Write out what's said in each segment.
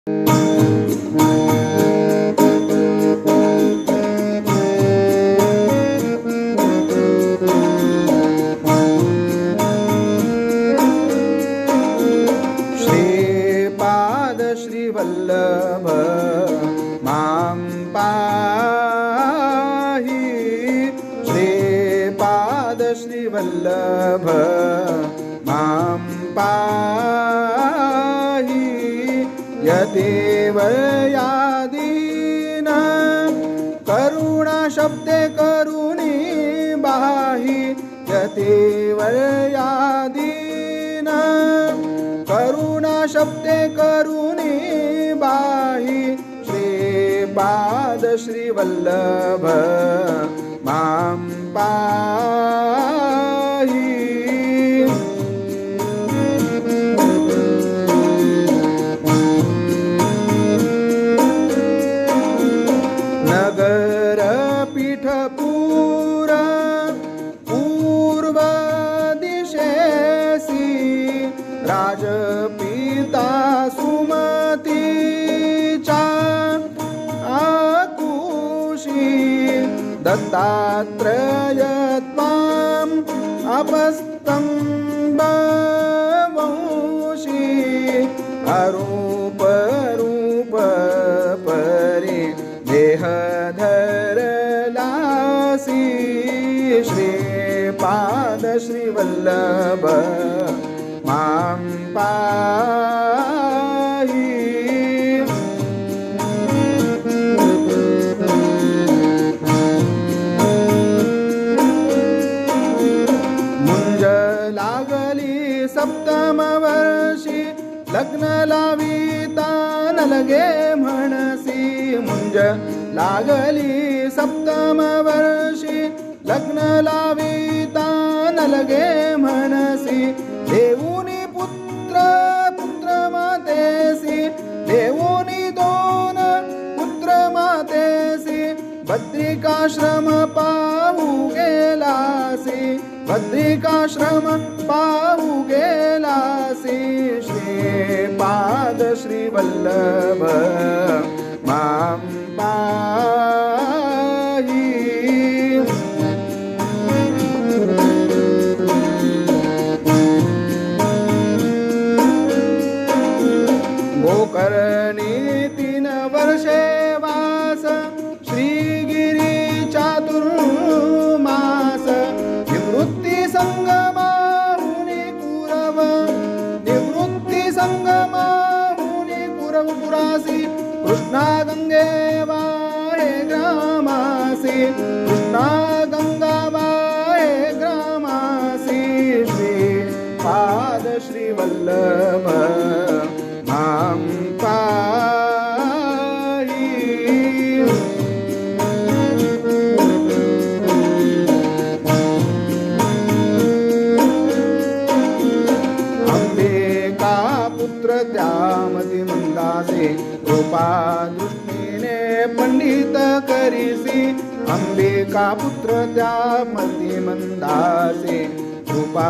श्रीपाद श्रीवल्लभ मां पाहि। श्रीपाद श्रीवल्लभ मां पाहि। यतीव यादीन करुणा शब्दे करुणी बाहि। यतीव यादीन करुणा शब्दे करुणी बाहि। श्रीपाद श्रीवल्लभ मां पाहि। नगर पीठपूर पूर्व दिशेसी राजपिता सुमतीच्या आकुशी। दत्तात्रय त्वाम् अपस्तम्भवंशी। अरूप रूप परि देहधरलासी। श्रीपाद श्रीवल्लभ मां पाहि। मुंज लागली सप्तम वर्षी लग्न लाविता नलगे म्हणसी। मुंज लागली सप्तम वर्षी लग्न लाविता नलगे म्हणसी। देऊनी पुत्र पुत्र मातेसी। देऊनी दोन पुत्र मातेसी। बद्रिकाश्रम पाहू गेलासी। बद्रिकाश्रम पाहू गेलासी। श्रीपाद श्रीवल्लभ मां पाहि। गोकर्णी 3 वर्षे वास श्रीगिरी चातुर्मास। निवृत्ती संगमाहुनी कुरव। निवृत्ती संगमाहुनी कुरव पुरासी। कृष्णा गंगे वाहे ग्रामासी। कृष्णा गंगा वाहे ग्रामासी। श्रीपाद श्रीवल्लभ मां पाहि। अंबिका पुत्र त्यामती मंदासे। कृपा दृष्टीने पंडित करीसी। अंबिका पुत्र त्यामती मंदासे। कृपा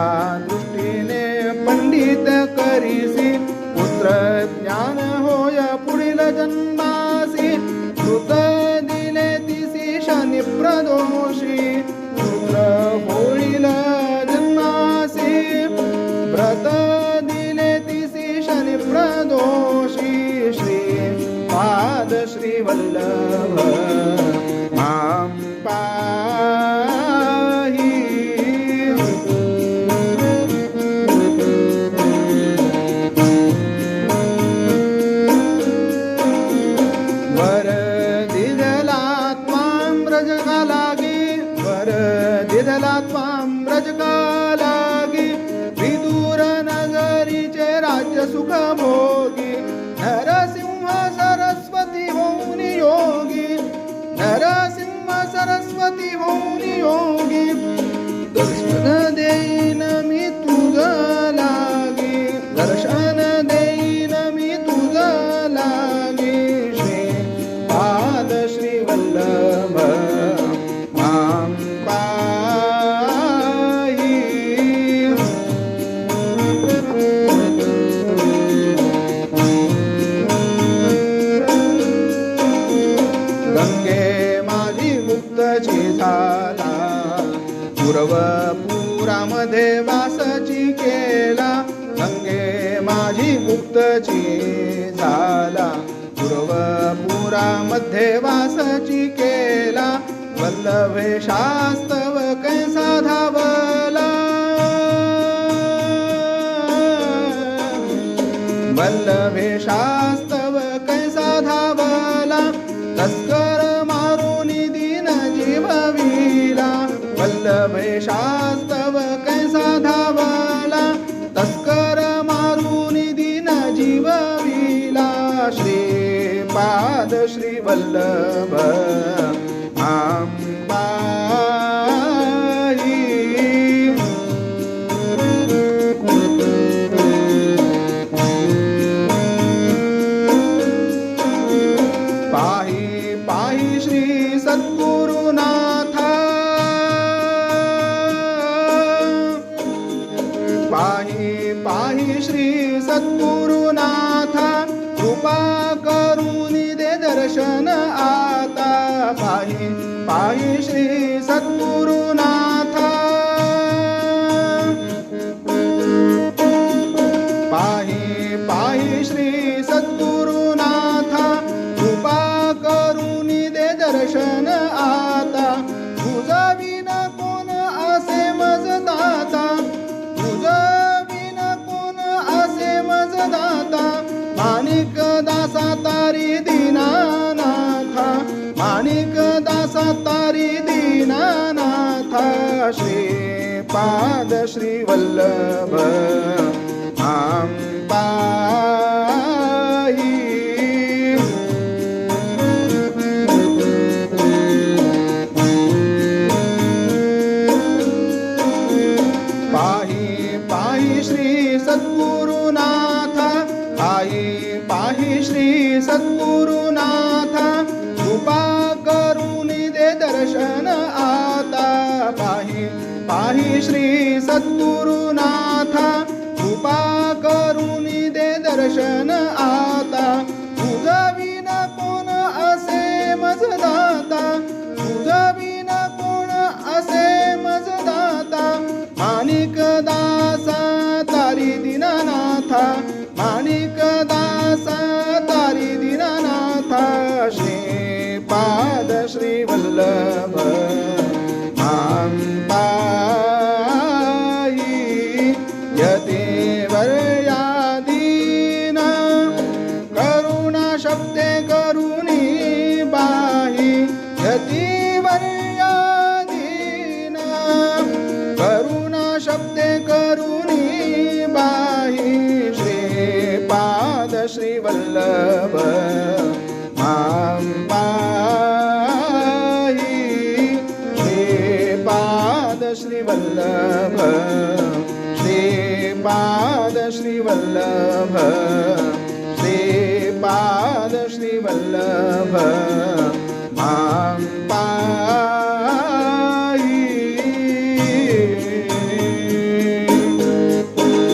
दृष्टीने पंडित करीसी। पुत्र ज्ञान होय पुढील जन्मासी। श्रुत दिले तिसी शनी प्रदोषी। पुत्र होईल जन्मासी। व्रत दिले तिसी शनी प्रदोषी। श्रीपाद श्रीवल्लभ मां पाहि। वर दिदला त्वां व्रजकालागी। वर दिदला त्वां व्रजकालागी। विदूर नगरीचे राज्य सुख भोगी। नरसिंह सरस्वती होऊनी योगी। नरसिंह सरस्वती होऊनी योगी। दर्शन देईन मी तुझ लागी। दर्शन देईन मी तुझ लागी। श्रीपाद श्रीवल्लभ मां पाहि। वासची केला, गंगे माझी गुप्तची झाला. पूर्वपुरामध्ये वासची केला, वल्लभे शास्तव कैसा धावला. वल्लभे शास्तव कैसा धावला, तस्कर मारून दीन जीवविला. वल्लभे शास्तव कैसा धावला, तस्कर मारून दीन जीवविला. श्रीपाद श्री वल्लभ आंबाई. पाही पाही श्री सद्गुरुनाथा, पाही पाही श्री सद्गुरुनाथा, कृपा करून दे दर्शन आता. पाही पाही श्री सद्गुरुनाथा, पाही पाही श्री सद्गुरुनाथा, कृपा करून दे दर्शन आता. तुझा विना कोण असे मज दाता, तुझा विना कोण असे मज दाता. माणिक दासा तारी दीनानाथा, माणिक दासा तारी दीनानाथा. श्रीपाद श्री वल्लभ आंबाई. पाही पाही श्री सद्गुरुनाथा, पाही पाही श्री सद्गुरुनाथा, कृपा करून दे दर्शन आता. पाही पाही श्री सद्गुरुनाथा, कृपा करून दे दर्शन आता. तुझा विना कोण असे मज दाता, तुझा विना कोण असे मज दाता. माणिक दासा तारी दीनानाथा, माणिक दासा तारी दीनानाथा. श्रीपाद श्री वल्लभ आंबाई. यतिवर्यादीन करुणा शब्दे करुणी बाही. यतिवर्यादीन करुणा शब्दे करुणी बाही. श्रीपाद श्री वल्लभ आंबाई. श्रीपाद श्री वल्लभ, श्रीपाद श्री वल्लभ, श्रीपाद श्री वल्लभ.